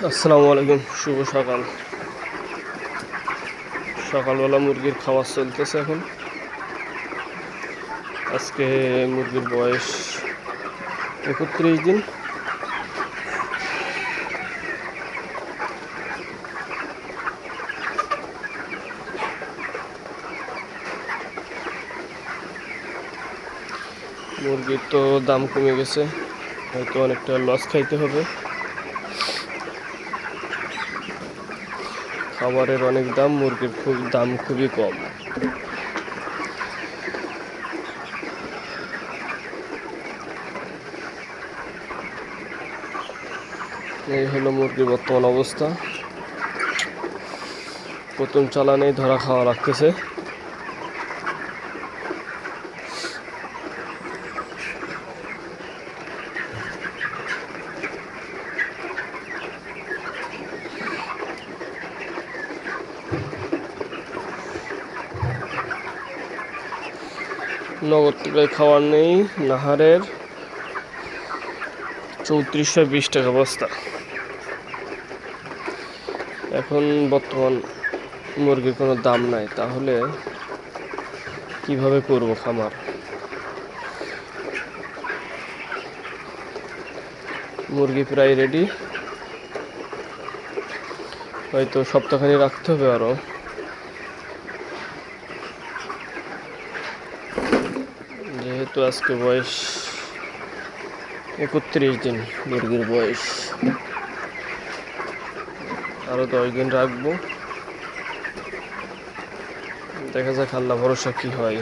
আসসালামু আলাইকুম, শুভ সকাল। সকালবেলা মুরগির খাবার চলতেছে এখন। আজকে মুরগির বয়স 31 দিন। মুরগির তো দাম কমে গেছে, হয়তো অনেকটা লস খাইতে হবে। খাবারের অনেক দাম, মুরগির দাম খুবই কম। এই হলো মুরগির বর্তমান অবস্থা। প্রথম চালানেই ধরা খাওয়া লাগতেছে। নগদ টাকায় খাওয়ার নেই। নাহারের 3420 টাকা বস্তা। এখন বর্তমান মুরগির কোনো দাম নাই, তাহলে কিভাবে করব খামার? মুরগি প্রায় রেডি, হয়তো সপ্তাহখানি রাখতে হবে আরও। যেহেতু আজকে বয়স 31 দিন মুরগির বয়স, আরও 10 দিন রাখবো। দেখা যাক আল্লাহ ভরসা কি হয়।